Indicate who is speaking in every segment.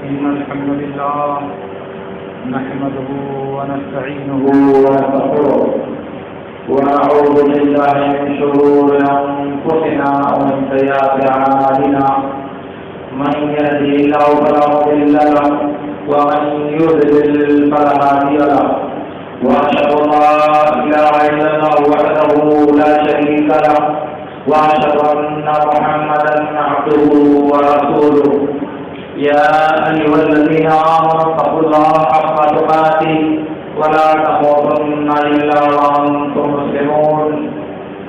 Speaker 1: إن الحمد لله نحمده ونستعينه ونستغفره ونعوذ بالله من شرور أنفسنا ومن سيئات أعمالنا من يهده الله فلا مضل له ومن يضلل فلا هادي له وأشهد أن لا إله إلا الله وحده لا شريك له وأشهد أن محمدا عبده ورسوله يا أيها الذين آمنوا اتقوا الله حق تقاته ولا تموتن إلا وأنتم مسلمون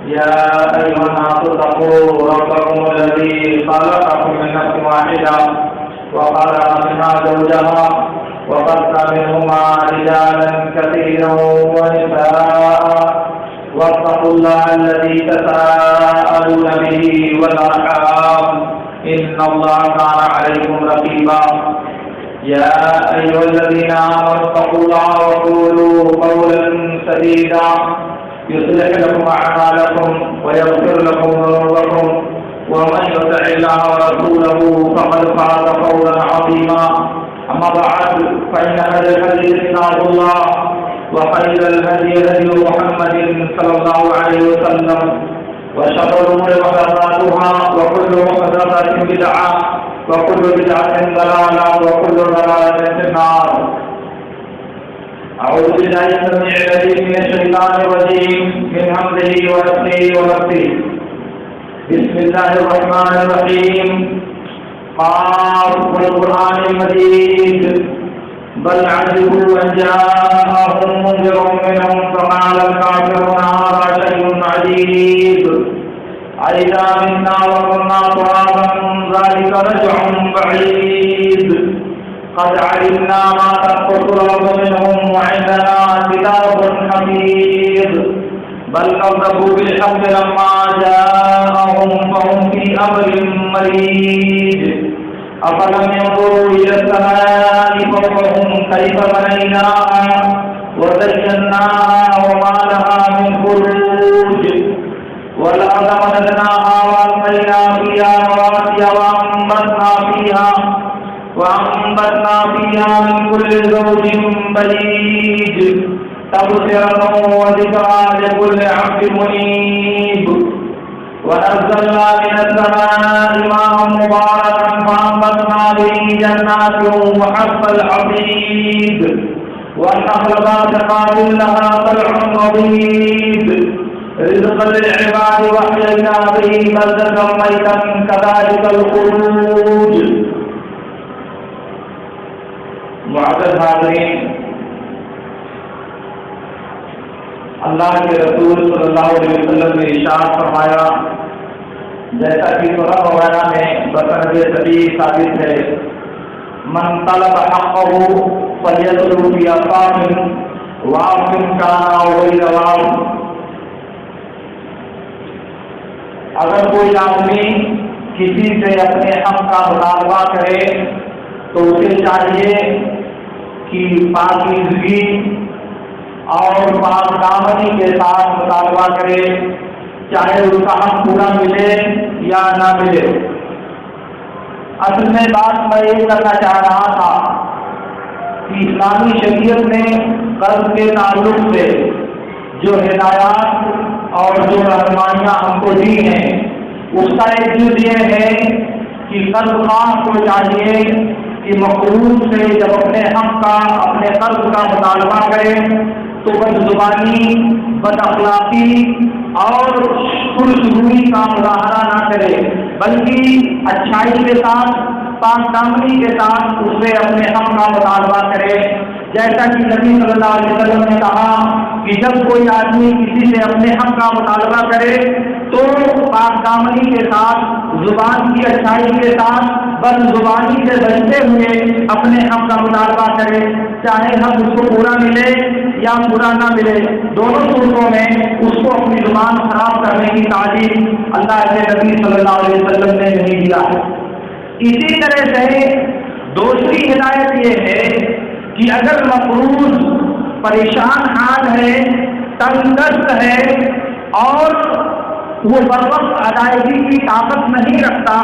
Speaker 1: يا أيها الناس اتقوا ربكم الذي خلقكم من نفس واحدة وخلق منها زوجها وبث منهما رجالا كثيرا ونساء واتقوا الله الذي تساءلون به والأرحام إن الله كان عليكم رقيبا يا أيها الذين آمنوا اتقوا الله وقولوا قولا سديدا يصلح لكم أعمالكم ويغفر لكم ذنوبكم ومن يطع الله ورسوله فقد فاز فوزا عظيما أما بعد فإن خير الحديث كتاب الله وخير الهدي هدي محمد صلى الله عليه وسلم وشر الأمور محدثاتها وكل محدثة بدعة وكل بدعة ضلالة وكل ضلالة في النار. أعوذ بالله السميع العليم من الشيطان الرجيم من همزه ونفخه ونفثه. بسم الله الرحمن الرحيم. قاف والقرآن المجيد بل عجبوا أن جاءهم منذر منهم فقال الكافرون هذا شيء عجيب أإذا منا وكنا ترابا ذلك رجع بعيد قد علمنا ما تنقص الأرض منهم وعندنا كتاب حفيظ بل كذبوا بالحق لما جاءهم فهم في أمر مريج أفلم ينظروا إلى السماء فوقهم كيف بنيناها وزيناها وما لها من فروج والأرض مددناها وألقينا فيها رواسي وأنبتنا فيها من كل زوج بهيج تبصرة وذكرى لكل عبد منيب ونزلنا من السماء ماء مباركا فأنبتنا به جنات وحب الحصيد والنخل باسقات لها طلع نضيد رزقا للعباد وأحيينا به بلدة ميتا كذلك الخروج. معزز حاضرین، اللہ کے رسول صلی اللہ علیہ وسلم نے ارشاد فرمایا، جیسا کہ قرآن وغیرہ میں بسند صحیح ثابت ہے، من طلب حقه فلیطلب فی اقام واقم کان او غیر واقم. اگر کوئی آدمی کسی سے اپنے حق کا مطالبہ کرے تو اسے چاہیے کہ پاکیزگی اور پاک دامنی کے ساتھ مطالبہ کرے، چاہے اس کا حق پورا ملے یا نہ ملے. اصل میں بات میں یہ کرنا چاہ رہا تھا کہ اسلامی شریعت نے قرض کے تعلق سے جو ہدایات اور جو رہنمائیاں ہم کو دی ہیں، اس کا ایک جز یہ ہے کہ قرض خواہ کو چاہیے کہ مقروض سے جب اپنے حق کا اپنے قرض کا مطالبہ کرے تو بد زبانی، بد اخلاقی اور پرسروئی کا مظاہرہ نہ کرے، بلکہ اچھائی کے ساتھ، پاک دامنی کے ساتھ اس سے اپنے حق کا مطالبہ کرے. جیسا کہ نبی صلی اللہ علیہ وسلم نے کہا کہ جب کوئی آدمی کسی سے اپنے حق کا مطالبہ کرے تو پاک دامنی کے ساتھ، زبان کی اچھائی کے ساتھ، بد زبانی سے بچتے ہوئے اپنے حق کا مطالبہ کرے، چاہے حق اس کو پورا ملے یا پورا نہ ملے. دونوں صورتوں میں اس کو اپنی زبان خراب کرنے کی تعلیم اللہ کے نبی صلی اللہ علیہ وسلم نے نہیں دیا ہے. اسی طرح سے دوسری ہدایت یہ ہے کہ اگر مقروض پریشان حال ہے، تنگ دست ہے اور وہ بر وقت ادائیگی کی طاقت نہیں رکھتا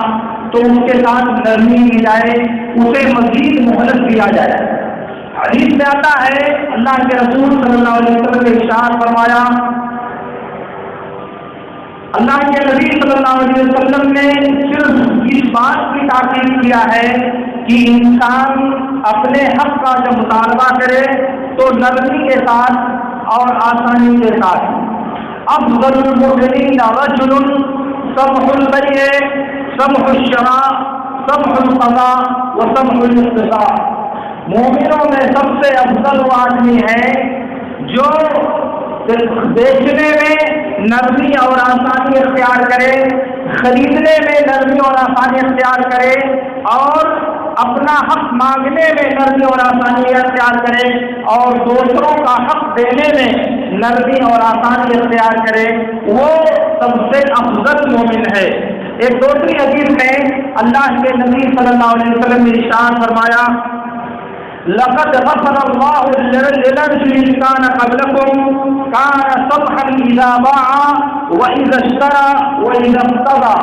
Speaker 1: تو اس کے ساتھ نرمی کی جائے، اسے مزید مہلت دیا جائے۔ حدیث میں آتا ہے اللہ کے رسول صلی اللہ علیہ وسلم نے ارشاد فرمایا، اللہ کے نبی صلی اللہ علیہ وسلم نے صرف اس بات کی تاکید کیا ہے کہ انسان اپنے حق کا جب مطالبہ کرے تو نرمی کے ساتھ اور آسانی کے ساتھ۔ افضل المؤمنین رجل سمح البیع سمح الشراء سمح القضاء وسمح الاقتضاء۔ مومنوں میں سب سے افضل وہ آدمی ہے جو بیچنے میں نرمی اور آسانی اختیار کرے، خریدنے میں نرمی اور آسانی اختیار کرے، اور اپنا حق مانگنے میں نرمی اور آسانی اختیار کرے، اور دوسروں کا حق دینے میں نرمی اور آسانی اختیار کرے، وہ سب سے افضل مومن ہے۔ ایک دوسری حدیث میں اللہ کے نبی صلی اللہ علیہ وسلم نے ارشاد فرمایا، لقد غفر الله للرجل كان قبلكم كان سمحا اذا باع واذا اشترى واذا اقتضى۔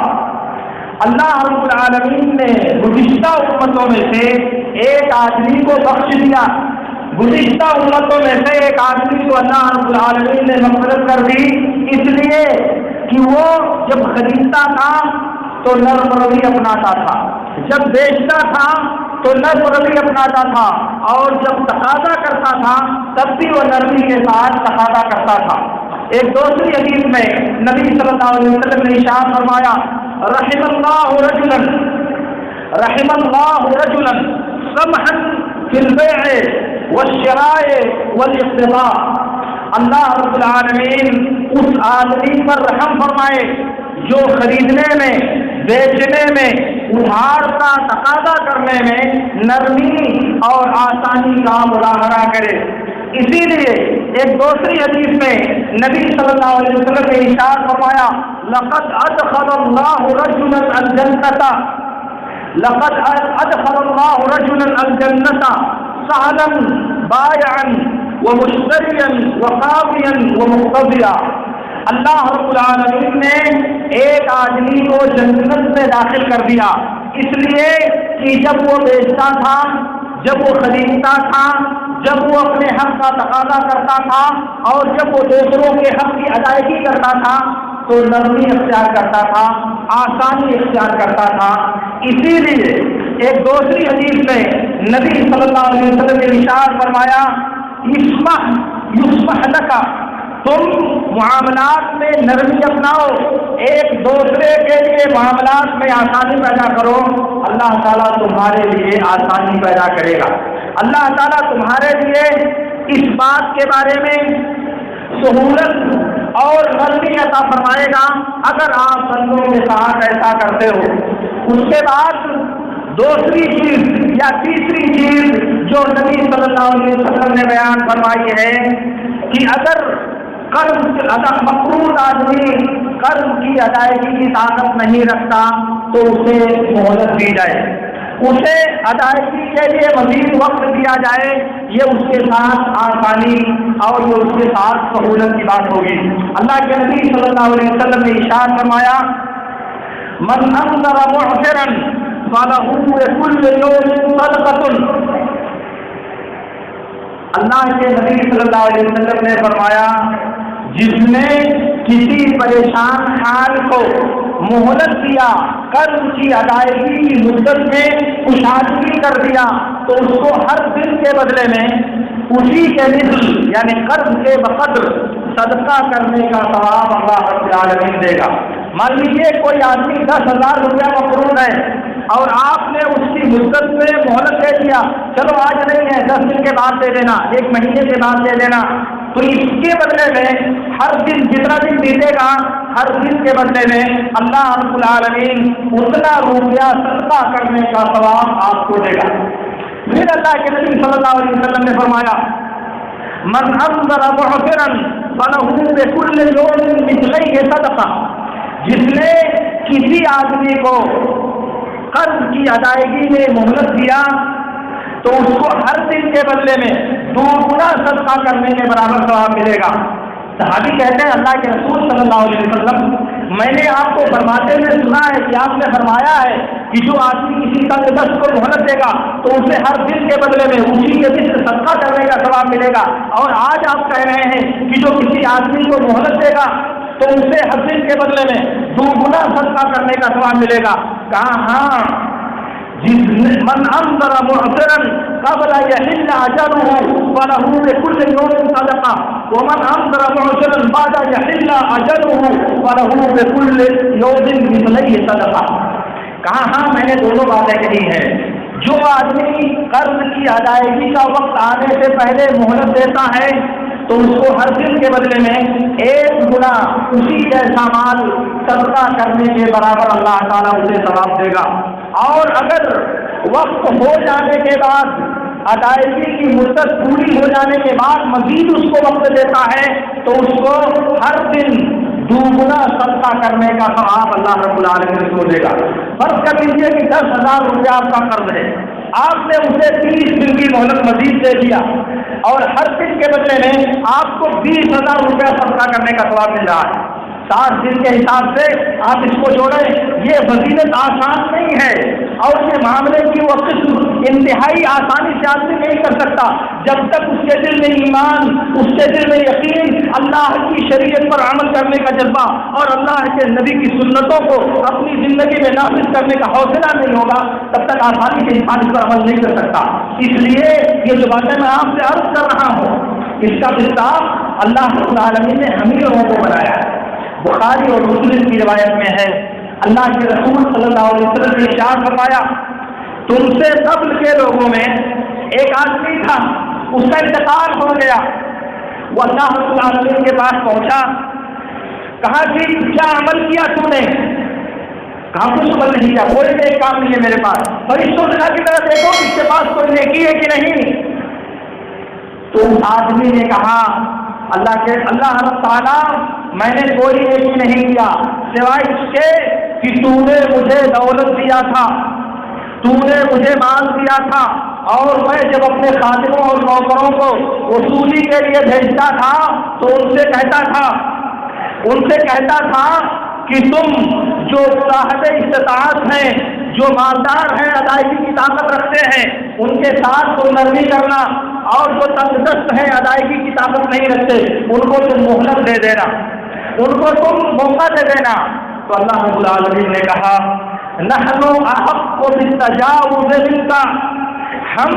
Speaker 1: اللہ رب العالمین نے گزشتہ امتوں میں سے ایک آدمی کو بخش دیا، گزشتہ امتوں میں سے ایک آدمی کو اللہ رب العالمین نے مغفرت کر دی، اس لیے کہ وہ جب خریدتا تھا تو نرم روی اپناتا تھا، جب بیچتا تھا تو نرم روی اپناتا تھا، اور جب تقاضا کرتا تھا تب بھی وہ نرمی کے ساتھ تقاضا کرتا تھا۔ ایک دوسری حدیث میں نبی صلی اللہ علیہ وسلم نے ارشاد فرمایا، رحم اللہ رجلا سمحا فی البیع والشراء والاقتضاء۔ اللہ رب العالمین اس آدمی پر رحم فرمائے جو خریدنے میں، بیچنے میں، ادھار کا تقاضا کرنے میں نرمی اور آسانی کا مظاہرہ کرے۔ اسی لیے ایک دوسری حدیث میں نبی صلی اللہ علیہ وسلم نے ارشاد فرمایا، لقد ادخل اللہ رجلا الجنۃ لقد ادخل اللہ رجلا الجنۃ سهلا بائعا ومشتريا وقاضيا ومقتضيا۔ اللہ رب العالمین نے ایک آدمی کو جنت میں داخل کر دیا، اس لیے کہ جب وہ بیچتا تھا، جب وہ خریدتا تھا، جب وہ اپنے حق کا تقاضا کرتا تھا، اور جب وہ دوسروں کے حق کی ادائیگی کرتا تھا تو نرمی اختیار کرتا تھا، آسانی اختیار کرتا تھا۔ اسی لیے ایک دوسری حدیث میں نبی صلی اللہ علیہ وسلم نے ارشاد فرمایا، یصبح لک، تم معاملات میں نرمی اپناؤ، ایک دوسرے کے لیے معاملات میں آسانی پیدا کرو، اللہ تعالیٰ تمہارے لیے آسانی پیدا کرے گا۔ اللہ تعالیٰ تمہارے لیے اس بات کے بارے میں سہولت اور نرمی عطا فرمائے گا اگر آپ بندوں کے ساتھ ایسا کرتے ہو۔ اس کے بعد دوسری چیز یا تیسری چیز جو نبی صلی اللہ علیہ وسلم نے بیان فرمائی ہے کہ اگر مقروض آدمی قرض کی ادائیگی کی طاقت نہیں رکھتا تو اسے مہلت دی جائے، اسے ادائیگی کے لیے مزید وقت دیا جائے، یہ اس کے ساتھ آسانی اور یہ اس کے ساتھ سہولت کی بات ہوگی۔ اللہ کے نبی صلی اللہ علیہ وسلم نے ارشاد فرمایا، من انذر معسرا فله كل يوم صدقة۔ اللہ کے نبی صلی اللہ علیہ وسلم نے فرمایا، جس نے کسی پریشان حال کو مہلت دیا، قرض کی ادائیگی کی مدت میں کشادگی کر دیا، تو اس کو ہر دن کے بدلے میں اسی کے مثل یعنی قرض کے بقدر صدقہ کرنے کا ثواب اللہ رب العالمین دے گا۔ مان لیجیے کوئی آدمی 10,000 روپیہ مقروض ہے اور آپ نے اس کی مدت میں مہلت دے دیا، چلو آج نہیں ہے 10 دن کے بعد دے دینا، 1 مہینے کے بعد دے دینا، تو اس کے بدلے میں ہر دن جتنا دن بیتے گا ہر دن کے بدلے میں اللہ رب العالمین اتنا روپیہ صدقہ کرنے کا ثواب آپ کو دے گا۔ پھر اللہ کے نبی صلی اللہ علیہ وسلم نے فرمایا، من انذر معسرا فله بكل يوم مثليه صدقہ، جس نے کسی آدمی کو قرض کی ادائیگی میں مہلت دیا تو اس کو ہر دن کے بدلے میں 2 گنا صدقہ کرنے کے برابر ثواب ملے گا۔ صحابی کہتے ہیں اللہ کے رسول صلی اللہ علیہ وسلم میں نے آپ کو فرماتے ہوئے سنا ہے کہ آپ نے فرمایا ہے کہ جو آدمی کسی تنگ دست کو مہلت دے گا تو اسے ہر دن کے بدلے میں اسی کے دن صدقہ کرنے کا ثواب ملے گا، اور آج آپ کہہ رہے ہیں کہ جو کسی آدمی کو مہلت دے گا تو اسے ہر دن کے بدلے میں 2 گنا صدقہ کرنے کا ثواب ملے گا۔ کہا ہاں، جس من انظر معذرا قبل يحل اجله فله بكل يوم صدقه ومن انظر معذرا بعد يحل اجله فله بكل يوم مثله صدقه۔ کہا ہاں، میں نے دونوں باتیں کہی ہیں۔ جو آدمی قرض کی ادائیگی کا وقت آنے سے پہلے مہلت دیتا ہے تو اس کو ہر دن کے بدلے میں 1 گنا اسی جیسا مال صدقہ کرنے کے برابر اللہ تعالیٰ اسے ثواب دے گا، اور اگر وقت ہو جانے کے بعد ادائیگی کی مدت پوری ہو جانے کے بعد مزید اس کو وقت دیتا ہے تو اس کو ہر دن 2 گنا صدقہ کرنے کا ثواب اللہ رب العالمین کو دے گا۔ فرض کر لیجیے کہ 10,000 روپیہ آپ کا قرض ہے، آپ نے اسے 30 دن کی مہلت مزید دے دیا اور ہر دن کے بدلے میں آپ کو 20,000 روپیہ صدقہ کرنے کا ثواب مل رہا ہے۔ 7 دن کے حساب سے آپ اس کو جوڑیں، یہ فضیلت آسان نہیں ہے، اور یہ معاملے کی وہ قسم انتہائی آسانی سے آدمی نہیں کر سکتا جب تک اس کے دل میں ایمان، اس کے دل میں یقین، اللہ کی شریعت پر عمل کرنے کا جذبہ اور اللہ کے نبی کی سنتوں کو اپنی زندگی میں نافذ کرنے کا حوصلہ نہیں ہوگا، تب تک آسانی سے انسان اس پر عمل نہیں کر سکتا۔ اس لیے یہ جو باتیں میں آپ سے عرض کر رہا ہوں، اس کا حساب اللہ رب العالمین نے ہم ہی لوگوں کو بنایا ہے۔ بخاری اور مسلم کی روایت میں ہے، اللہ کے رسول صلی اللہ علیہ وسلم نے ارشاد فرمایا، تم سے قبل کے لوگوں میں ایک آدمی تھا، اس کا انتقال ہو گیا، وہ اللہ رب العالمین کے پاس پہنچا، کہا کہ کیا عمل کیا تم نے؟ کہا کچھ عمل نہیں کیا، کوئی ایک کام نہیں ہے میرے پاس۔ فرشتوں نے کہا کہ ذرا دیکھو اس کے پاس کوئی نیکی ہے کہ نہیں؟ تو اس آدمی نے کہا، اللہ رب تعالیٰ، میں نے کوئی نیکی نہیں کیا سوائے اس کے کہ تو نے مجھے دولت دیا تھا، تو نے مجھے مال دیا تھا، اور میں جب اپنے خادموں اور نوکروں کو وصولی کے لیے بھیجتا تھا تو ان سے کہتا تھا کہ تم جو صاحب استطاعت ہیں، جو مالدار ہیں، ادائیگی کی طاقت رکھتے ہیں، ان کے ساتھ تم نرمی کرنا، اور جو تنگ دست ہیں، ادائیگی کی طاقت نہیں رکھتے، ان کو تم مہلت دے دینا، ان کو تم موقع دے دینا۔ تو اللہ رب العالمین نے کہا، نحن احق بالتجاوز منک، ہم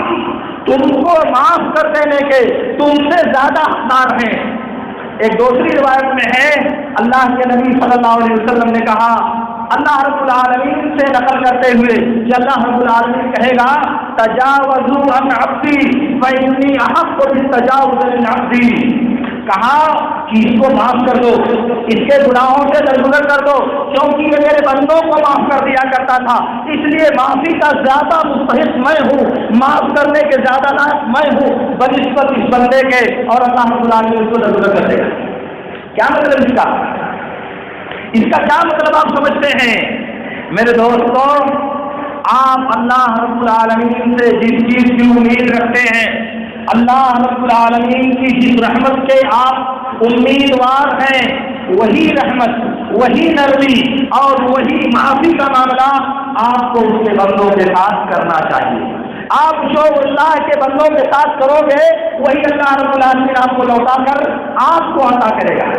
Speaker 1: تم کو معاف کر دینے کے تم سے زیادہ حقدار ہیں۔ ایک دوسری روایت میں ہے، اللہ کے نبی صلی اللہ علیہ وسلم نے کہا، اللہ رب العالمین سے نقل کرتے ہوئے کہ اللہ رب العالمین کہے گا، تجاوزوا عن عبدی فإنی احق بالتجاوز من عبدی، کہا کہ اس کو معاف کر دو، اس کے گناہوں سے درگزر کر دو، کیونکہ یہ میرے بندوں کو معاف کر دیا کرتا تھا، اس لیے معافی کا زیادہ مستحق میں ہوں، معاف کرنے کے زیادہ لائق میں ہوں بنسبت اس بندے کے، اور اللہ رب العالمین اس کو درگزر کر دے گا۔ کیا مطلب اس کا کیا مطلب آپ سمجھتے ہیں؟ میرے دوستوں، آپ اللہ رب العالمین سے جس چیز کی امید رکھتے ہیں، اللہ رب العالمین کی جس رحمت کے آپ امیدوار ہیں، وہی رحمت، وہی نرمی اور وہی معافی کا معاملہ آپ کو اس کے بندوں کے ساتھ کرنا چاہیے۔ آپ جو اللہ کے بندوں کے ساتھ کرو گے، وہی اللہ رب العالمین آپ کو لوٹا کر آپ کو عطا کرے گا۔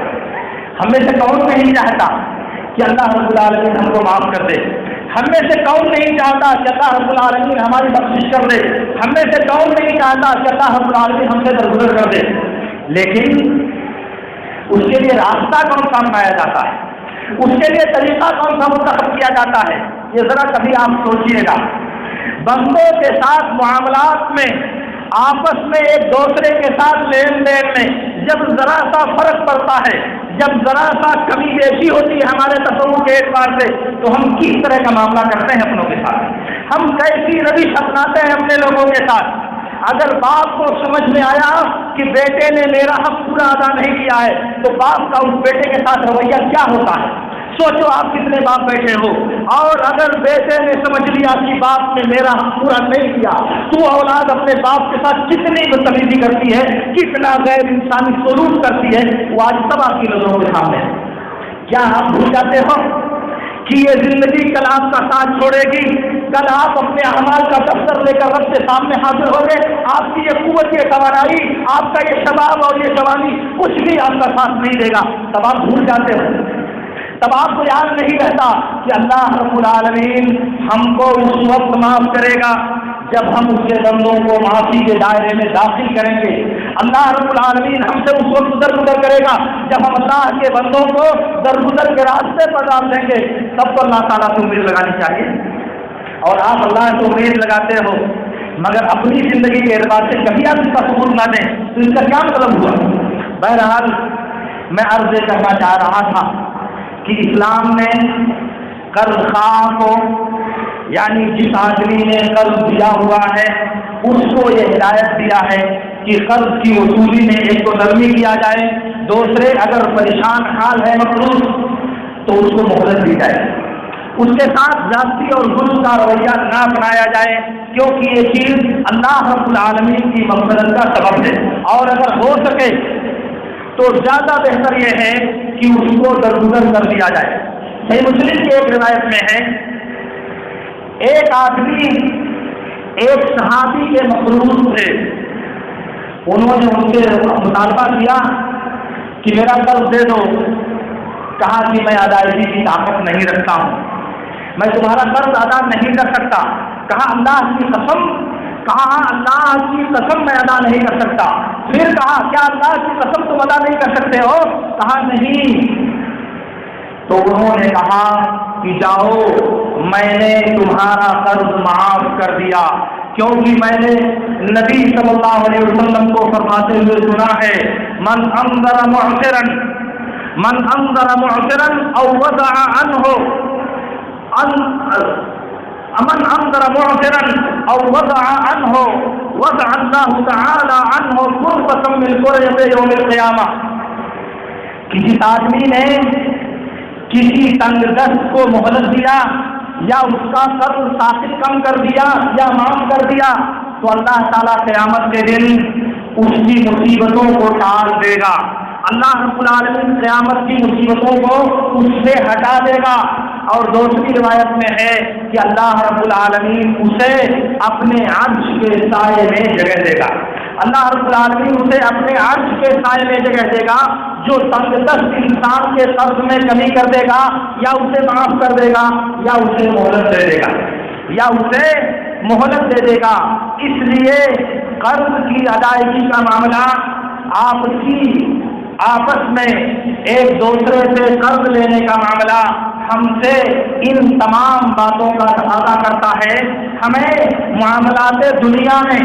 Speaker 1: ہم میں سے کون نہیں چاہتا کہ اللہ رب العالمین ہم کو معاف کر دے؟ ہم میں سے کون نہیں چاہتا کہ اللہ رب العالمین ہماری بخشش کر دے؟ ہم میں سے کون نہیں چاہتا کہ اللہ رب العالمین ہم سے درگزر کر دے؟ لیکن اس کے لیے راستہ کون سا بنایا جاتا ہے؟ اس کے لیے طریقہ کون سا منتخب کیا جاتا ہے؟ یہ ذرا کبھی آپ سوچیے گا۔ بندوں کے ساتھ معاملات میں، آپس میں ایک دوسرے کے ساتھ لین دین میں جب ذرا سا فرق پڑتا ہے، جب ذرا سا کمی بیشی ہوتی ہے ہمارے تصور کے اعتبار سے، تو ہم کس طرح کا معاملہ کرتے ہیں اپنوں کے ساتھ، ہم کیسی روش اپناتے ہیں اپنے لوگوں کے ساتھ۔ اگر باپ کو سمجھ میں آیا کہ بیٹے نے میرا حق پورا ادا نہیں کیا ہے، تو باپ کا اس بیٹے کے ساتھ رویہ کیا ہوتا ہے؟ سوچو آپ کتنے باپ بیٹھے ہو، اور اگر بیٹے نے سمجھ لیا کہ باپ نے میرا حق پورا نہیں کیا، تو اولاد اپنے باپ کے ساتھ کتنی بدتمیزی کرتی ہے، کتنا غیر انسانی سلوک کرتی ہے، وہ آج سب آپ کی نظروں کے سامنے ہے۔ کیا آپ بھول جاتے ہو کہ یہ زندگی کل آپ کا ساتھ چھوڑے گی؟ کل آپ اپنے اعمال کا دفتر لے کر رب کے سامنے حاضر ہو گے، آپ کی یہ قوت، یہ توانائی، آپ کا یہ شباب اور یہ جوانی کچھ بھی آپ کا ساتھ نہیں دے گا۔ تب آپ بھول جاتے ہو، تب آپ کو یاد نہیں رہتا کہ اللہ رب العالمین ہم کو اس وقت معاف کرے گا جب ہم اس کے بندوں کو معافی کے دائرے میں داخل کریں گے۔ اللہ رب العالمین ہم سے اس وقت درگزر کرے گا جب ہم اللہ کے بندوں کو درگزر کے راستے پر ڈال دیں گے۔ تب تو اللہ تعالیٰ سے امید لگانی چاہیے، اور آپ اللہ سے امید لگاتے ہو مگر اپنی زندگی کے اعتبار سے کبھی آپ اس کا ثبوت نہ دیں تو اس کا کیا مطلب ہوا؟ بہرحال میں عرض کرنا چاہ رہا تھا کہ اسلام نے قرض خواہ کو، یعنی جس آدمی نے قرض دیا ہوا ہے، اس کو یہ ہدایت دیا ہے کہ قرض کی وصولی میں ایک تو نرمی کیا جائے، دوسرے اگر پریشان حال ہے مقروض تو اس کو مہلت دی جائے، اس کے ساتھ زیادتی اور ظلم کا رویہ نہ اپنایا جائے، کیونکہ یہ چیز اللہ رب العالمین کی مغفرت کا سبب ہے، اور اگر ہو سکے تو زیادہ بہتر یہ ہے کہ اس کو درگزر کر دیا جائے۔ صحیح مسلم کی ایک روایت میں ہے، ایک آدمی ایک صحابی کے مقروض تھے، انہوں نے ان سے مطالبہ کیا کہ میرا قرض دے دو، کہا کہ میں ادائیگی کی طاقت نہیں رکھتا ہوں، میں تمہارا قرض ادا نہیں کر سکتا۔ کہا اللہ کی قسم، کہا اللہ کی قسم میں ادا نہیں کر سکتا۔ پھر کہا کیا اللہ کی قسم تم ادا نہیں کر سکتے ہو؟ کہا نہیں۔ تو انہوں نے کہا کہ جاؤ، میں نے تمہارا قرض معاف کر دیا، کیونکہ میں نے نبی صلی اللہ علیہ وسلم کو فرماتے ہوئے سنا ہے، من انذر معسرا او وضع عنه من انذر معسرا او وضع عنه وضع الله تعالى عنه كربة من كرب يوم القيامة۔ کسی آدمی نے کسی تنگ دست کو مہلت دیا یا اس کا قرض ساقط کم کر دیا یا معاف کر دیا تو اللہ تعالیٰ قیامت کے دن اس کی مصیبتوں کو ٹال دے گا، اللہ رب العالمین قیامت کی مصیبتوں کو اس سے ہٹا دے گا۔ اور دوسری روایت میں ہے کہ اللہ رب العالمین اسے اپنے عرش کے سائے میں جگہ دے گا، اللہ رب العالمین اسے اپنے عرش کے سائے میں جگہ دے گا۔ جو تنگ دست انسان کے قرض میں کمی کر دے گا یا اسے معاف کر دے گا یا اسے مہلت دے دے گا یا اسے مہلت دے دے گا۔ اس لیے قرض کی ادائیگی کا معاملہ آپس میں ایک دوسرے سے قرض لینے کا معاملہ ہم سے ان تمام باتوں کا تقاضا کرتا ہے۔ ہمیں معاملات دنیا میں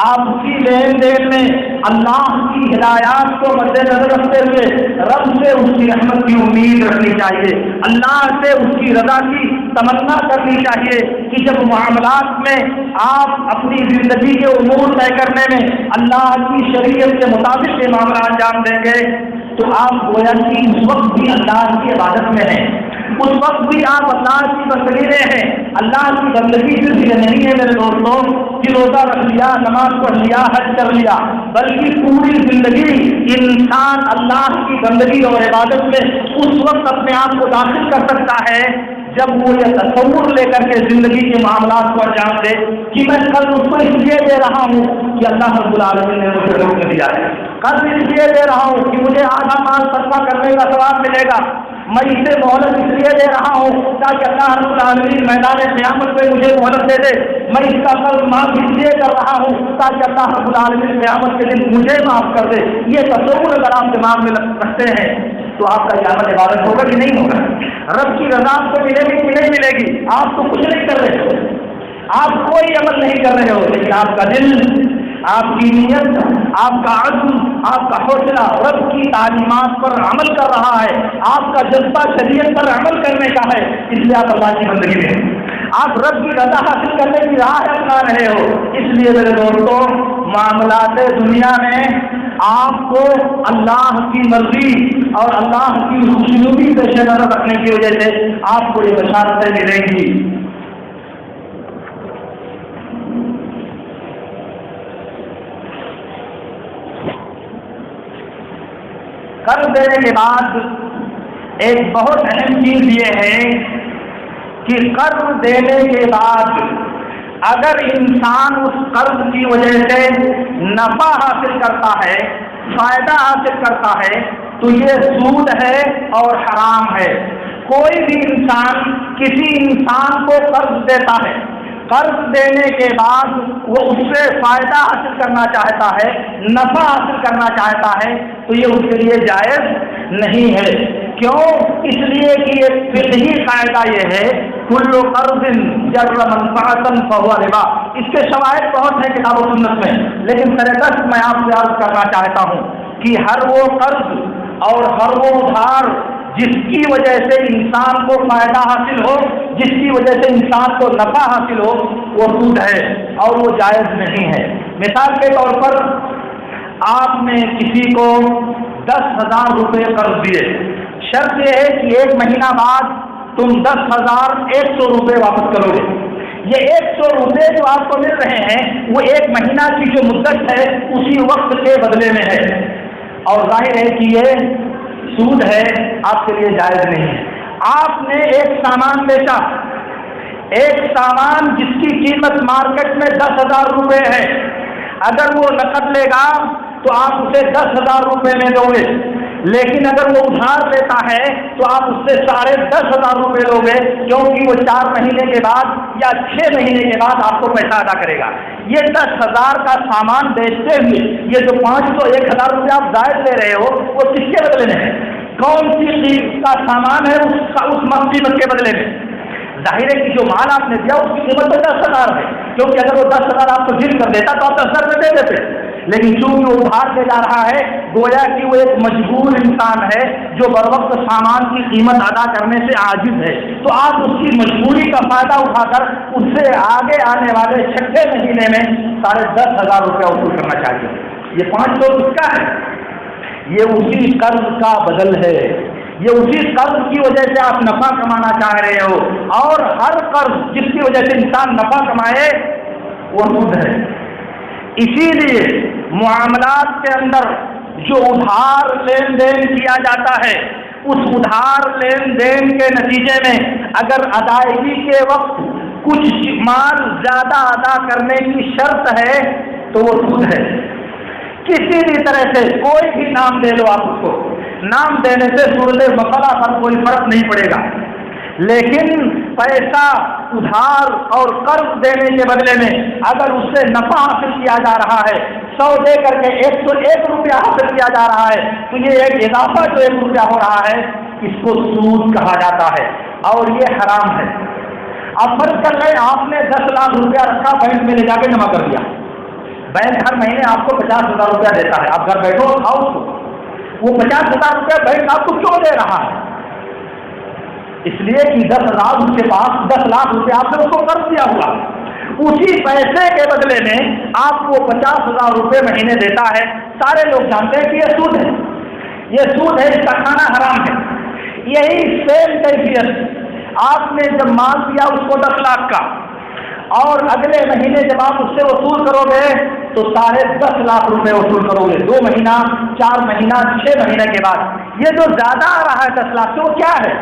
Speaker 1: آپسی لین دین میں اللہ کی ہدایات کو مد نظر رکھتے ہوئے رب سے اس کی رحمت کی امید رکھنی چاہیے، اللہ سے اس کی رضا کی تمنا کرنی چاہیے کہ جب معاملات میں آپ اپنی زندگی کے امور طے کرنے میں اللہ کی شریعت کے مطابق یہ معاملہ انجام دیں گے تو آپ گویا کہ اس وقت بھی اللہ کی عبادت میں ہیں، اس وقت بھی آپ اللہ کی بندگی میں ہیں۔ اللہ کی بندگی صرف یہ نہیں ہے میرے دوستوں کہ روزہ رکھ لیا، نماز پڑھ لیا، حج کر لیا، بلکہ پوری زندگی انسان اللہ کی بندگی اور عبادت میں اس وقت اپنے آپ کو داخل کر سکتا ہے جب وہ یہ تصور لے کر کے زندگی کے معاملات کو انجام دے کہ میں قرض اس کو اس لیے دے رہا ہوں کہ اللہ رب العالمین نے مجھے روک دیا ہے، قرض اس لیے دے رہا ہوں کہ مجھے آدھا مال صدقہ کرنے کا ثواب ملے گا، میں اسے مہلت اس لیے دے رہا ہوں تاکہ اللہ رب العالمین میدان قیامت میں مجھے مہلت دے دے، میں اس کا قرض معاف اس لیے کر رہا ہوں تاکہ اللہ رب العالمین قیامت کے دن مجھے معاف کر دے۔ یہ تصور اگر آپ دماغ میں رکھتے ہیں تو آپ کا یہ عمل عبادت ہوگا کہ نہیں ہوگا؟ رب کی رضا آپ کو ملے گی کہ نہیں ملے گی؟ آپ تو کچھ نہیں کر رہے ہو، آپ کوئی عمل نہیں کر رہے ہو، لیکن آپ کا دل، آپ کی نیت، آپ کا عزم، آپ کا حوصلہ رب کی تعلیمات پر عمل کر رہا ہے، آپ کا جذبہ شریعت پر عمل کرنے کا ہے، اس لیے آپ اللہ کی بندگی میں ہیں، آپ رب کی رضا حاصل کرنے کی راہ اپنا رہے ہو۔ اس لیے میرے دوستوں، معاملات دنیا میں آپ کو اللہ کی مرضی اور اللہ کی خوشنودی پیش نظر رکھنے کی وجہ سے آپ کو یہ بشارتیں ملیں گی۔ قرض دینے کے بعد ایک بہت اہم چیز یہ ہے کہ قرض دینے کے بعد اگر انسان اس قرض کی وجہ سے نفع حاصل کرتا ہے، فائدہ حاصل کرتا ہے، تو یہ سود ہے اور حرام ہے۔ کوئی بھی انسان کسی انسان کو قرض دیتا ہے، قرض دینے کے بعد وہ اس سے فائدہ حاصل کرنا چاہتا ہے، نفع حاصل کرنا چاہتا ہے، تو یہ اس کے لیے جائز نہیں ہے۔ کیوں؟ اس لیے کہ ایک فقہی قاعدہ یہ ہے، کل قرض جر منفعۃ فهو ربا۔ اس کے شواہد بہت ہیں کتاب و سنت میں، لیکن سردست میں آپ سے عرض کرنا چاہتا ہوں کہ ہر وہ قرض اور ہر وہ ادھار جس کی وجہ سے انسان کو فائدہ حاصل ہو، جس کی وجہ سے انسان کو نفع حاصل ہو، وہ سود ہے اور وہ جائز نہیں ہے۔ مثال کے طور پر آپ نے کسی کو 10,000 روپے قرض دیے، شرط یہ ہے کہ 1 مہینہ بعد تم 10,100 روپے واپس کرو گے۔ یہ 100 روپے جو آپ کو مل رہے ہیں وہ 1 مہینہ کی جو مدت ہے اسی وقت کے بدلے میں ہے، اور ظاہر ہے کہ یہ سود ہے، آپ کے لیے جائز نہیں ہے۔ آپ نے ایک سامان بیچا، ایک سامان جس کی قیمت مارکیٹ میں 10,000 روپے ہے، اگر وہ نقد لے گا تو آپ اسے 10,000 روپے میں دو گے، لیکن اگر وہ ادھار لیتا ہے تو آپ اس سے 10,500 روپے لو گے، کیونکہ وہ 4 مہینے کے بعد یا 6 مہینے کے بعد آپ کو پیسہ ادا کرے گا۔ یہ 10,000 کا سامان بیچتے ہوئے یہ جو 500 1,000 روپے آپ زائد لے رہے ہو، وہ کس کے بدلے میں ہے؟ کون سی قیمت کا سامان ہے اس قیمت کے بدلے میں؟ ظاہر ہے کہ جو مال آپ نے دیا اس کی قیمت تو 10,000 ہے، کیونکہ اگر وہ 10,000 آپ کو جلد کر دیتا تو آپ 10,000 روپے دے دیتے، لیکن چونکہ وہ ادھار لے جا رہا ہے، گویا کہ وہ ایک مجبور انسان ہے جو بر وقت سامان کی قیمت ادا کرنے سے عاجز ہے، تو آپ اس کی مجبوری کا فائدہ اٹھا کر اس سے آگے آنے والے 6 مہینے میں 10,500 روپیہ وصول کرنا چاہیے۔ یہ 500 کس کا ہے؟ یہ اسی قرض کا بدل ہے، یہ اسی قرض کی وجہ سے آپ نفع کمانا چاہ رہے ہو، اور ہر قرض جس کی وجہ سے انسان نفع کمائے وہ سود ہے۔ اسی لیے معاملات کے اندر جو ادھار لین دین کیا جاتا ہے، اس ادھار لین دین کے نتیجے میں اگر ادائیگی کے وقت کچھ مال زیادہ ادا کرنے کی شرط ہے تو وہ سود ہے۔ کسی بھی طرح سے کوئی بھی نام دے لو، آپ اس کو نام دینے سے صورت مسئلہ پر کوئی فرق نہیں پڑے گا، لیکن پیسہ ادھار اور قرض دینے کے بدلے میں اگر اس سے نفع حاصل کیا جا رہا ہے، 100 دے کر کے 101 روپیہ حاصل کیا جا رہا ہے، تو یہ ایک اضافہ جو 1 روپیہ ہو رہا ہے، اس کو سود کہا جاتا ہے اور یہ حرام ہے۔ اب فرض کر لیں آپ نے 10 لاکھ روپیہ رکھا، بینک میں لے جا کے جمع کر دیا، بینک ہر مہینے آپ کو 50,000 روپیہ دیتا ہے، آپ گھر بیٹھو کھاؤ اس کو، وہ 50,000 روپیہ بینک آپ کو کیوں دے رہا ہے؟ اس لیے کہ 10,000 اس کے پاس 10 لاکھ روپیہ آپ نے اس کو قرض دیا ہوا، اسی پیسے کے بدلے میں آپ کو 50,000 روپے مہینے دیتا ہے۔ سارے لوگ جانتے ہیں کہ یہ سود ہے، یہ سود ہے، اس کا کھانا حرام ہے۔ یہی سیم کیفیت آپ نے جب مال دیا اس کو 10 لاکھ کا، اور اگلے مہینے جب آپ اس سے وصول کرو گے تو 10.5 لاکھ روپے وصول کرو گے، 2 مہینہ 4 مہینہ 6 مہینے کے بعد۔ یہ جو زیادہ آ رہا ہے 10 لاکھ سے، وہ کیا ہے؟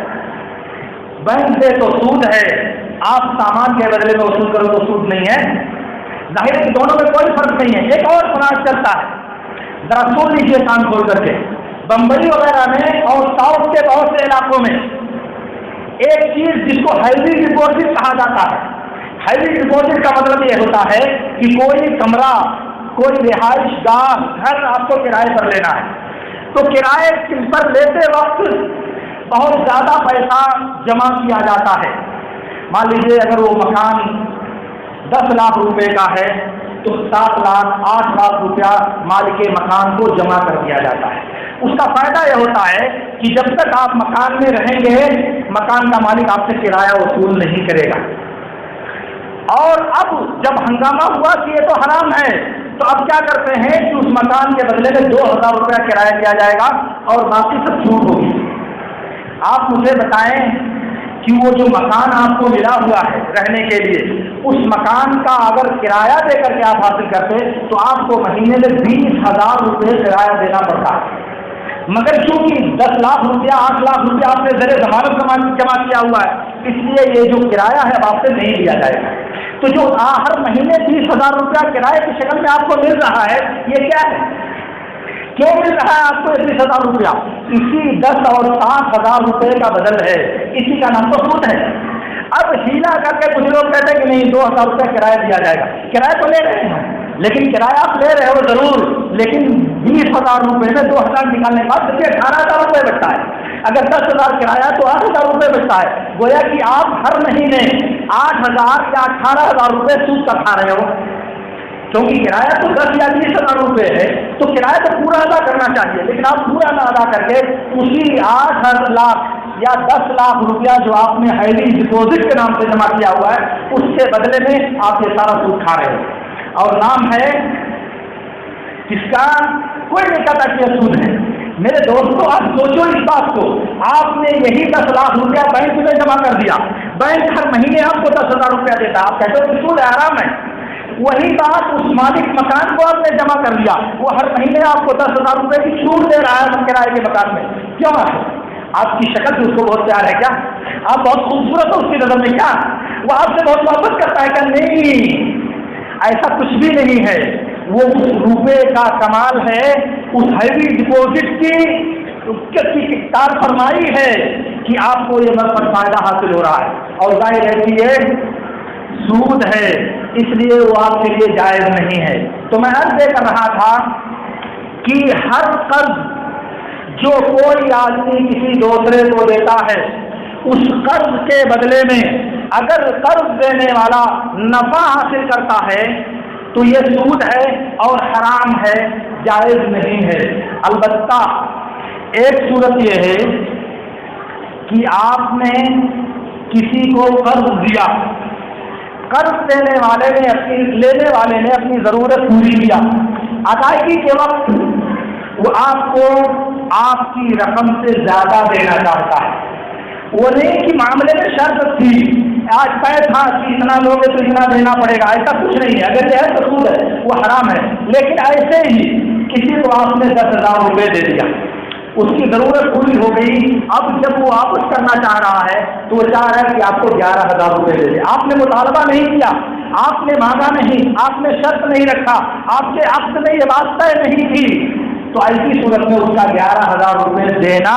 Speaker 1: بینک سے تو سود ہے، آپ سامان کے بدلے میں وصول کرو تو سود نہیں ہے۔ ظاہر ہے کہ دونوں میں کوئی فرق نہیں ہے۔ ایک اور صنعت چلتا ہے، ذرا سن لیجیے کان کھول کر کے، بمبئی وغیرہ میں اور ساؤتھ کے بہت سے علاقوں میں ایک چیز جس کو ہیوی ڈپازٹ کہا جاتا ہے۔ ہیوی ڈپازٹ کا مطلب یہ ہوتا ہے کہ کوئی کمرہ، کوئی رہائش گاہ، گھر آپ کو کرائے پر لینا ہے، تو کرائے پر لیتے وقت بہت زیادہ پیسہ جمع کیا جاتا ہے۔ مان لیجیے اگر وہ مکان 10 لاکھ روپے کا ہے تو 7 لاکھ 8 لاکھ روپیہ مالک مکان کو جمع کر دیا جاتا ہے۔ اس کا فائدہ یہ ہوتا ہے کہ جب تک آپ مکان میں رہیں گے مکان کا مالک آپ سے کرایہ وصول نہیں کرے گا، اور اب جب ہنگامہ ہوا کہ یہ تو حرام ہے تو اب کیا کرتے ہیں کہ اس مکان کے بدلے میں 2,000 روپیہ کرایہ دیا جائے گا اور باقی سب چھوٹ ہوگی۔ آپ مجھے بتائیں کہ وہ جو مکان آپ کو ملا ہوا ہے رہنے کے لیے، اس مکان کا اگر کرایہ دے کر کے آپ حاصل کرتے تو آپ کو مہینے میں 20,000 روپے کرایہ دینا پڑتا ہے۔ مگر چونکہ 10 لاکھ روپیہ 8 لاکھ روپیہ آپ نے زر ضمانت جمع کیا ہوا ہے، اس لیے یہ جو کرایہ ہے آپ سے نہیں لیا جائے گا۔ تو جو ہر مہینے 30,000 روپیہ کرایے کی شکل میں آپ کو مل رہا ہے، یہ کیا ہے؟ کیوں مل رہا ہے آپ کو 30,000 روپیہ؟ اسی 10 اور 7,000 روپے کا بدل ہے، اسی کا نام تو سود ہے۔ اب ہیلا کر کے کچھ لوگ کہتے ہیں کہ نہیں 2,000 روپیہ کرایہ دیا جائے گا، کرایہ تو لے رہے ہیں لیکن کرایہ آپ لے رہے ہو ضرور، لیکن 20,000 روپے میں 2,000 نکالنے کے بعد 18,000 روپے بچتا ہے۔ اگر 10,000 کرایہ تو 8,000 روپے بچتا ہے، گویا کہ آپ ہر مہینے 8,000 یا 18,000 روپے سود کا کھا رہے ہو، کیونکہ کرایہ تو 10 یا 20,000 روپے ہے، تو کرایہ تو پورا ادا کرنا چاہیے، لیکن آپ پورا نہ ادا کر کے اسی 8 لاکھ یا 10 لاکھ روپیہ جو آپ نے ہیوی ڈپوزٹ کے نام سے جمع کیا ہوا ہے، اس کے بدلے میں آپ یہ سارا سود کھا رہے ہیں، اور نام ہے کس کا؟ کوئی نہیں کہتا کہ یہ سود ہے۔ میرے دوستوں آپ سوچو اس بات کو، آپ نے یہی 10 لاکھ روپیہ بینک میں جمع کر دیا، بینک ہر مہینے آپ کو 10,000 روپیہ دیتا ہے، آپ کہتے ہو کہ سود ہے، حرام ہے۔ وہی بات اس مالک مکان کو آپ نے جمع کر دیا، وہ ہر مہینے آپ کو 10,000 روپے کی چھوٹ دے رہا ہے کرائے کے مکان میں، کیوں ہے؟ آپ کی شکل سے اس کو بہت پیار ہے کیا؟ آپ بہت خوبصورت ہو اس کی نظر میں کیا؟ وہ آپ سے بہت محبت کرتا ہے کیا؟ نہیں، ایسا کچھ بھی نہیں ہے، وہ اس روپے کا کمال ہے، اس ہیوی ڈپوزٹ کی کار فرمائی ہے کہ آپ کو یہ مثبت فائدہ حاصل ہو رہا ہے، اور ظاہر ہے کہ یہ سود ہے، اس لیے وہ آپ کے لیے جائز نہیں ہے۔ تو میں عرض یہ کر رہا تھا کہ ہر قرض جو کوئی آدمی کسی دوسرے کو دیتا ہے، اس قرض کے بدلے میں اگر قرض دینے والا نفع حاصل کرتا ہے تو یہ سود ہے اور حرام ہے، جائز نہیں ہے۔ البتہ ایک صورت یہ ہے کہ آپ نے کسی کو قرض دیا، قرض لینے والے نے اپنی ضرورت پوری کیا، ادائیگی کے وقت وہ آپ کو آپ کی رقم سے زیادہ دینا چاہتا ہے، وہ نہیں کہ معاملے میں شرط تھی آج طے تھا کہ اتنا لوگے تو اتنا دینا پڑے گا، ایسا کچھ نہیں ہے، اگر یہ ہے تو سود ہے، وہ حرام ہے۔ لیکن ایسے ہی کسی کو آپ نے 10,000 روپے دے دیا، اس کی ضرورت پوری ہو گئی، اب جب وہ واپس کرنا چاہ رہا ہے تو وہ چاہ رہا ہے کہ آپ کو 11,000 روپے دے دے، آپ نے مطالبہ نہیں کیا، آپ نے مانگا نہیں، آپ نے شرط نہیں رکھا، آپ کے عقد میں یہ بات طے نہیں تھی، تو ایسی صورت میں اس کا 11,000 روپے دینا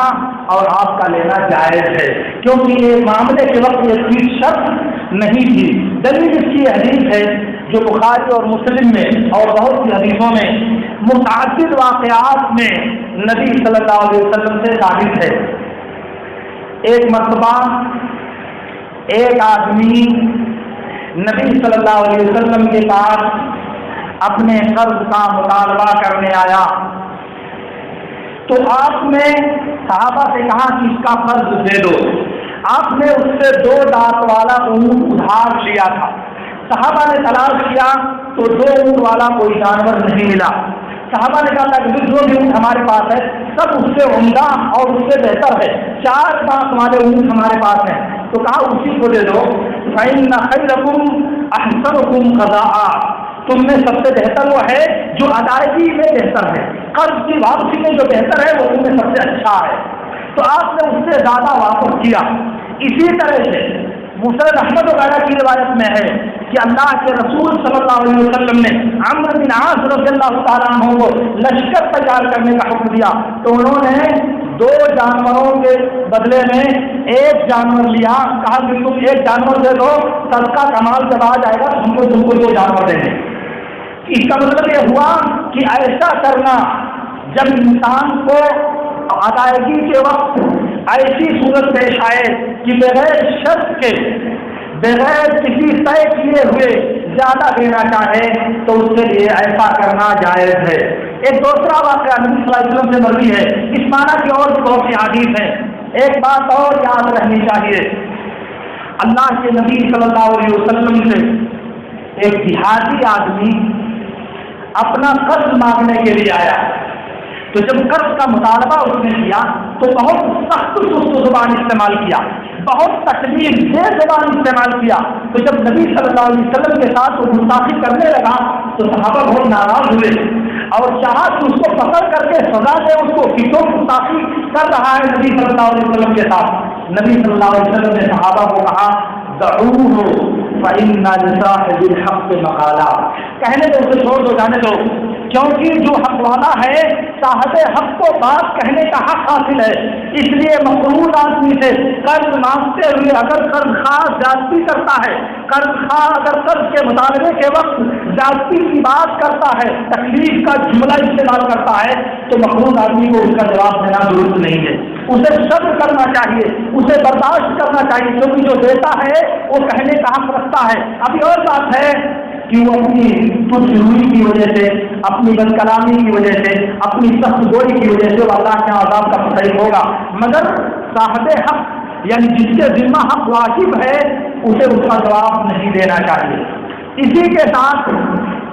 Speaker 1: اور آپ کا لینا جائز ہے، کیونکہ یہ معاملے کے وقت یہ چیز شرط نہیں تھی۔ دلیل اس کی حدیث ہے جو بخاری اور مسلم میں اور بہت سی حدیثوں میں متعدد واقعات میں نبی صلی اللہ علیہ وسلم سے ثابت ہے۔ ایک مرتبہ ایک آدمی نبی صلی اللہ علیہ وسلم کے پاس اپنے قرض کا مطالبہ کرنے آیا، تو آپ نے صحابہ سے کہا کہ اس کا قرض دے دو۔ آپ نے اس سے 2 دانت والا اونٹ ادھار لیا تھا، صحابہ نے تلاش کیا تو 2 اونٹ والا کوئی جانور نہیں ملا، صحابہ نے کہا کہ جو بھی اونٹ ہمارے پاس ہے سب اس سے عمدہ اور اس سے بہتر ہے، 4 دانت والے اونٹ ہمارے پاس ہیں، تو کہا اسی کو دے دو۔ فَإِنَّ خَيْرَكُمْ أَحْسَنُكُمْ قَضَاءً، تم میں سب سے بہتر وہ ہے جو ادائیگی میں بہتر ہے، قرض کی واپسی میں جو بہتر ہے وہ تم میں سب سے اچھا ہے، تو آپ نے اس سے زیادہ واپس کیا۔ اسی طرح سے مسند احمد وغیرہ کی روایت میں ہے کہ اللہ کے رسول صلی اللہ علیہ وسلم نے عمرو بن عاص رضی اللہ تعالیٰ عنہ کو لشکر تیار کرنے کا حکم دیا، تو انہوں نے 2 جانوروں کے بدلے میں 1 جانور لیا، کہا کہ تم 1 جانور دے دو، صدقہ کمال جب آ جائے گا تم کو 2 جانور دیں گے۔ اس کا مطلب یہ ہوا کہ ایسا کرنا جب انسان کو ادائیگی کے وقت ایسی صورت پیش آئے کہ بغیر شرط کے، بغیر کسی طے کیے ہوئے زیادہ دینا چاہے تو اس کے لیے ایسا کرنا جائز ہے۔ ایک دوسرا واقعہ نبی صلی اللہ علیہ وسلم سے مروی ہے، اس معنی کی اور بھی بہت سی حدیث ہیں۔ ایک بات اور یاد رہنی چاہیے، اللہ کے نبی صلی اللہ علیہ وسلم سے ایک دیہاتی آدمی اپنا قرض مانگنے کے لیے آیا، تو جب قرض کا مطالبہ اس نے کیا تو بہت سخت زبان استعمال کیا، بہت تکلیف دہ زبان استعمال کیا، تو جب نبی صلی اللہ علیہ وسلم کے ساتھ وہ گستاخی کرنے لگا تو صحابہ بہت ناراض ہوئے اور چاہا کہ اس کو پکڑ کر کے سزا دے اس کو، کتوں گستاخی کر رہا ہے نبی صلی اللہ علیہ وسلم کے ساتھ۔ نبی صلی اللہ علیہ وسلم نے صحابہ کو کہا دعوہ فإن لصاحب الحق مقالا، کہنے دو اسے، چھوڑ دو، جانے دو، کیونکہ جو حق والا ہے صاحب حق کو بات کہنے کا حق حاصل ہے۔ اس لیے مقروض آدمی سے قرض مانگتے ہوئے اگر قرض خواہ زیادتی کرتا ہے، قرض خواہ اگر قرض کے مطالبے کے وقت زیادتی کی بات کرتا ہے، تکلیف کا جملہ استعمال کرتا ہے، تو مقروض آدمی کو اس کا جواب دینا درست نہیں ہے، اسے صبر کرنا چاہیے، اسے برداشت کرنا چاہیے، کیونکہ جو دیتا ہے وہ کہنے کا حق رکھتا ہے۔ ابھی اور بات ہے کہ وہ اپنی تجھ روئی کی وجہ سے، اپنی بد کلامی کی وجہ سے، اپنی سخت گوئی کی وجہ سے وہ اللہ کے عذاب کا مستحق ہوگا، مگر صاحب حق یعنی جس کے ذمہ حق واجب ہے اسے اس کا جواب نہیں دینا چاہیے۔ اسی کے ساتھ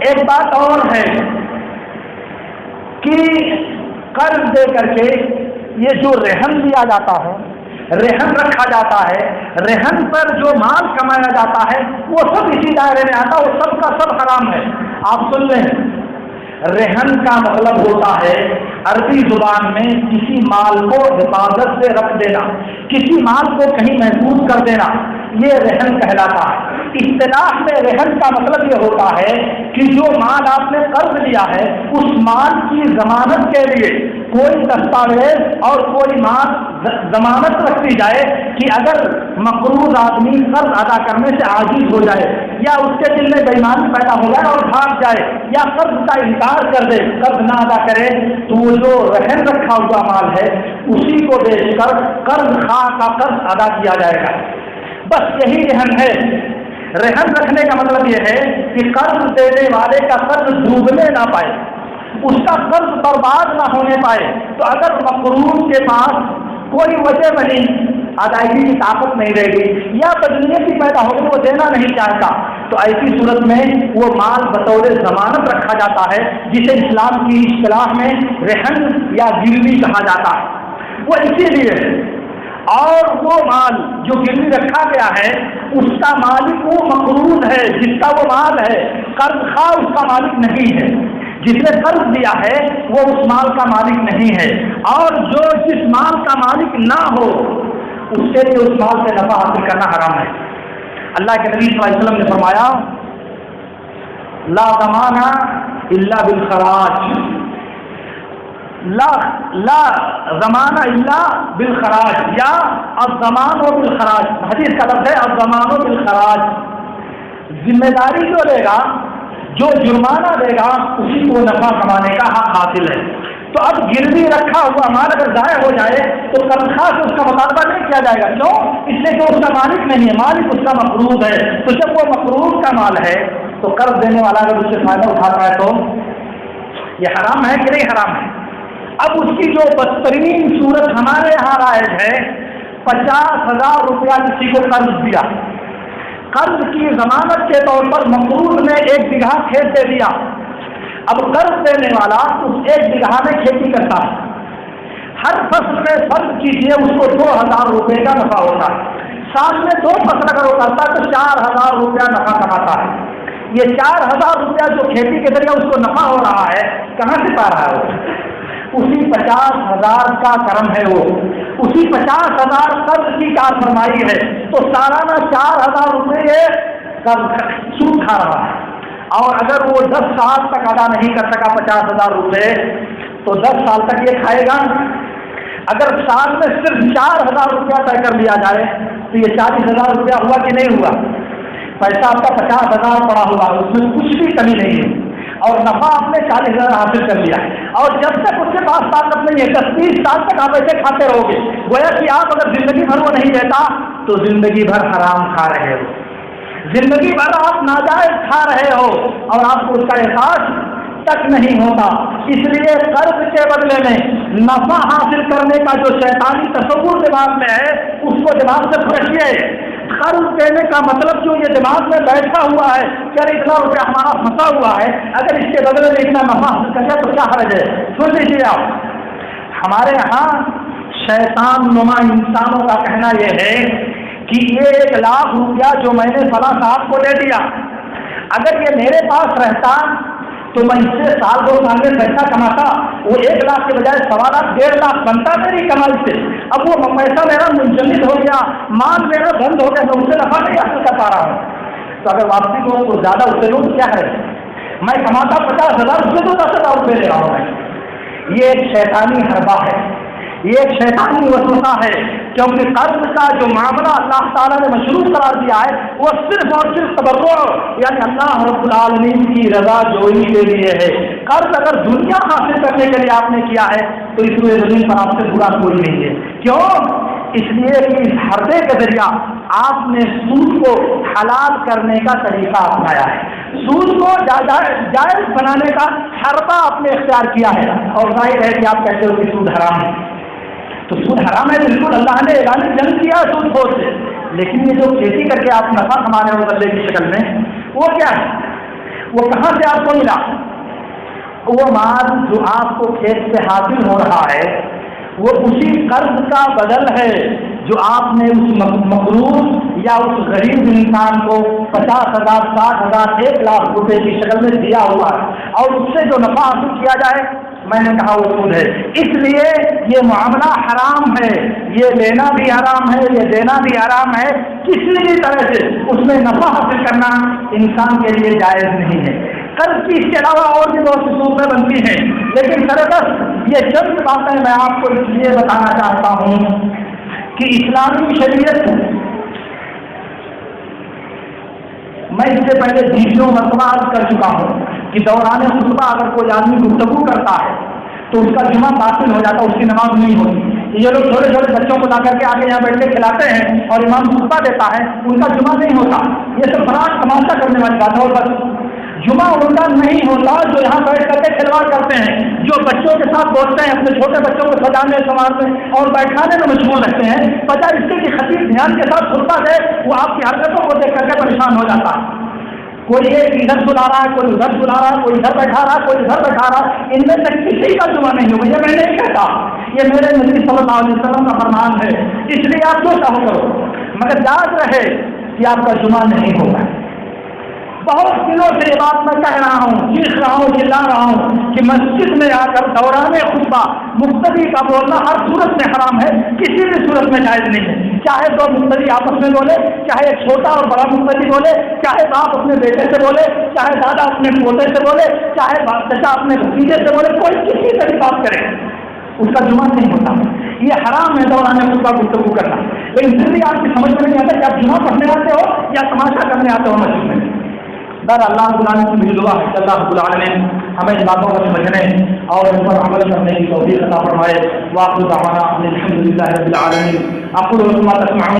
Speaker 1: ایک بات اور ہے کہ قرض دے کر کے یہ جو رہن دیا جاتا ہے، رہن رکھا جاتا ہے، رہن پر جو مال کمایا جاتا ہے وہ سب اسی دائرے میں آتا ہے، وہ سب کا سب حرام ہے۔ آپ سن لیں، رہن کا مطلب ہوتا ہے عربی زبان میں کسی مال کو حفاظت سے رکھ دینا، کسی مال کو کہیں محفوظ کر دینا، یہ رہن کہلاتا ہے۔ اصطلاح میں رہن کا مطلب یہ ہوتا ہے کہ جو مال آپ نے قرض لیا ہے اس مال کی ضمانت کے لیے کوئی دستاویز اور کوئی مال ضمانت رکھ دی جائے کہ اگر مقروض آدمی قرض ادا کرنے سے عاجز ہو جائے یا اس کے دل میں بےایمانی پیدا ہو جائے اور بھاگ جائے یا قرض کا انکار کر دے، قرض نہ ادا کرے، تو وہ جو رہن رکھا ہوا مال ہے اسی کو بیچ کر قرض خواہ کا قرض ادا کیا جائے گا۔ بس یہی رہن ہے۔ رہن رکھنے کا مطلب یہ ہے کہ قرض دینے والے کا قرض ڈوبنے نہ پائے، اس کا قرض برباد نہ ہونے پائے۔ تو اگر مقروض کے پاس کوئی وجہ بنی، ادائیگی کی طاقت نہیں رہے گی یا بدنیتی پیدا ہوگی، وہ دینا نہیں چاہتا، تو ایسی صورت میں وہ مال بطور ضمانت رکھا جاتا ہے، جسے اسلام کی اصطلاح میں رہن یا گروی کہا جاتا ہے۔ وہ اسی لیے اور وہ مال جو گروی رکھا گیا ہے اس کا مالک وہ مقروض ہے جس کا وہ مال ہے، قرض خواہ اس کا مالک نہیں ہے، جس نے قرض دیا ہے وہ اس مال کا مالک نہیں ہے، اور جو جس مال کا مالک نہ ہو اس کے لیے اس مال سے نفع حاصل کرنا حرام ہے۔ اللہ کے نبی صلی اللہ علیہ وسلم نے فرمایا لا ضمان الا بالخراج، لا ضمان الا بالخراج یا الضمان بالخراج، حدیث کا لفظ ہے الضمان بالخراج، ذمہ داری جو لے گا، جو جرمانہ دے گا اسی کو نفع کمانے کا حق حاصل ہے۔ تو اب گروی رکھا ہوا مال اگر ضائع ہو جائے تو قرض خواہ سے اس کا مطالبہ نہیں کیا جائے گا، کیوں؟ اس لیے کہ اس کا مالک نہیں ہے، مالک اس کا مقروض ہے۔ تو جب وہ مقروض کا مال ہے تو قرض دینے والا اگر اس سے فائدہ اٹھاتا ہے تو یہ حرام ہے کہ نہیں حرام ہے؟ اب اس کی جو بدترین صورت ہمارے یہاں رائج ہے، 50,000 روپیہ کسی کو قرض دیا، قرض کی ضمانت کے طور پر مقروض نے 1 بیگھہ کھیت دے دیا۔ اب قرض دینے والا اس 1 بیگھہ میں کھیتی کرتا ہے، ہر فصل میں فرض کیجیے اس کو 2,000 روپے کا نفع ہوتا ہے، سال میں 2 فصل اگر وہ کرتا ہے تو 4,000 روپیہ نفع کماتا ہے۔ یہ 4,000 روپیہ جو کھیتی کے ذریعے اس کو نفع ہو رہا ہے کہاں سے پا رہا ہے؟ اسی 50,000 کا کرم ہے، وہ اسی 50,000 قرض کی کار فرمائی ہے، تو سالانہ 4,000 روپے سود کھا رہا ہے۔ اور اگر وہ 10 سال تک ادا نہیں کر سکا 50,000 روپے تو 10 سال تک یہ کھائے گا۔ اگر سال میں صرف 4,000 روپیہ طے کر لیا جائے تو یہ 40,000 روپیہ ہوا کہ نہیں ہوا؟ پیسہ آپ کا 50,000 پڑا ہوا، اس میں کچھ بھی کمی نہیں ہے، اور نفع آپ نے 40,000 حاصل کر لیا، اور جب تک اس کے پاس طاقت نہیں ہے 10-20 سال تک آپ ایسے کھاتے رہو گے، گویا کہ آپ اگر زندگی بھر وہ نہیں دیتا تو زندگی بھر حرام کھا رہے ہو، زندگی بھر آپ ناجائز کھا رہے ہو اور آپ کو اس کا احساس تک نہیں ہوتا۔ اس لیے قرض کے بدلے میں نفع حاصل کرنے کا جو شیطانی تصور دماغ میں ہے اس کو دماغ سے پھٹکیے۔ قرض دینے کا مطلب جو یہ دماغ میں بیٹھا ہوا ہے کہ اتنا روپیہ ہمارا پھنسا ہوا ہے، اگر اس کے بدلے میں اتنا نفع حاصل کرے تو کیا حرج ہے؟ سن لیجیے آپ، ہمارے یہاں شیطان نما انسانوں کا کہنا یہ ہے کہ یہ 1,00,000 روپیہ جو میں نے فلاں صاحب کو دے دیا، اگر یہ میرے پاس رہتا تو میں اس سے سال 2 سال میں پیسہ کماتا، وہ 1 لاکھ کے بجائے 1.25 لاکھ 1.5 لاکھ بنتا میری کمائی سے، اب وہ پیسہ میرا منجمد ہو گیا، مال میرا بند ہو گیا، میں اسے نفع نہیں حاصل کر پا رہا ہوں۔ تو اگر واپسی کو تو زیادہ اس سے لوں تو کیا ہے، میں کماتا 50,000 اس سے تو 10,000 روپئے لے رہا ہوں میں۔ یہ ایک شیطانی حربہ ہے، یہ ایک شیطانی وسوسہ ہے، کیونکہ قرض کا جو معاملہ اللہ تعالیٰ نے مشروع قرار دیا ہے وہ صرف اور صرف تبرع یعنی اللہ رب العالمین کی رضا جوئی کے لیے ہے۔ قرض اگر دنیا حاصل کرنے کے لیے آپ نے کیا ہے تو اس روئے زمین پر آپ سے برا کوئی نہیں ہے۔ کیوں؟ اس لیے کہ اس حربے کے ذریعہ آپ نے سود کو حلال کرنے کا طریقہ اپنایا ہے، سود کو جائز بنانے کا حربہ آپ نے اختیار کیا ہے، اور ظاہر ہے کہ آپ کہتے ہو کہ سود حرام ہے، تو سود حرام ہے، بالکل اللہ نے اعلان جنگ کیا سود خور سے، لیکن یہ جو کھیتی کر کے آپ نفع کما رہے ہو بدلے کی شکل میں، وہ کیا ہے، وہ کہاں سے آپ کو ملا؟ وہ مال جو آپ کو کھیت سے حاصل ہو رہا ہے وہ اسی قرض کا بدل ہے جو آپ نے اس مقروض یا اس غریب انسان کو 50,000 60,000 1 لاکھ روپے کی شکل میں دیا ہوا ہے، اور اس سے جو نفع حاصل کیا جائے میں نے کہا وہ سود ہے۔ اس لیے یہ معاملہ حرام ہے، یہ لینا بھی حرام ہے، یہ دینا بھی حرام ہے، کسی بھی طرح سے اس میں نفع حاصل کرنا انسان کے لیے جائز نہیں ہے۔ قرض کی اس کے علاوہ اور بھی بہت سی صورتیں بنتی ہیں، لیکن سربس یہ چند باتیں میں آپ کو اس لیے بتانا چاہتا ہوں کہ اسلامی شریعت، میں اس سے پہلے 20 مرتبہ عرض کر چکا ہوں کہ دوران خطبہ اگر کوئی آدمی گفتگو کرتا ہے تو اس کا جمعہ باطل ہو جاتا، اس کی نماز نہیں ہوتی۔ یہ لوگ چھوٹے چھوٹے بچوں کو لا کر کے آگے یہاں بیٹھ کے کھلاتے ہیں اور امام خطبہ دیتا ہے، ان کا جمعہ نہیں ہوتا، یہ سب فراغ تماشا کرنے والی بات ہے، اور بس جمعہ ان کا نہیں ہوتا جو یہاں بیٹھ کر کے کھلواڑ کرتے ہیں، جو بچوں کے ساتھ بولتے ہیں، اپنے چھوٹے بچوں کو سجانے سنوارنے اور بیٹھانے میں مشغول رہتے ہیں، بجائے اس کے کہ خطیب دھیان کے ساتھ خطبہ دے، وہ آپ کی حرکتوں کو دیکھ کر کے پریشان ہو جاتا ہے۔ کوئی ایک ادھر بلا رہا ہے، کوئی ادھر بلا رہا ہے، کوئی ادھر بیٹھا رہا ہے، کوئی ادھر بیٹھا رہا ہے، ان میں سے کسی کا جمعہ نہیں ہوگا، یہ میں نہیں کہتا، یہ میرے نبی صلی اللہ علیہ وسلم کا فرمان ہے، اس لیے آپ جو چاہو کرو، مگر یاد رہے کہ آپ کا جمعہ نہیں ہوگا۔ بہت دنوں سے یہ بات میں کہہ رہا ہوں، چیخ رہا ہوں، چلا رہا ہوں کہ مسجد میں آ کر دوران خطبہ مقتدی کا بولنا ہر صورت میں حرام ہے، کسی بھی صورت میں جائز نہیں ہے، چاہے 2 مقتدی آپس میں بولے، چاہے ایک چھوٹا اور بڑا مقتدی بولے، چاہے باپ اپنے بیٹے سے بولے، چاہے دادا اپنے پوتے سے بولے، چاہے چچا اپنے بھتیجے سے بولے، کوئی کسی سے بھی بات کرے اس کا جمعہ نہیں ہوتا، یہ حرام ہے دوران خطبہ گفتگو کرنا۔ لیکن پھر بھی آپ کی سمجھ میں نہیں آتا کہ آپ جمعہ پڑھنے آتے ہو یا تماشا کرنے آتے ہو مسجد میں۔ در اللہ رب العالمین کی دعا ہے کہ اللہ رب العالمین ہمیں ان باتوں کو سمجھنے اور ان پر عمل کرنے کی توفیق عطا فرمائے۔ وآخر دعوانا الحمد للہ رب العالمین۔ اقول ما تسمعون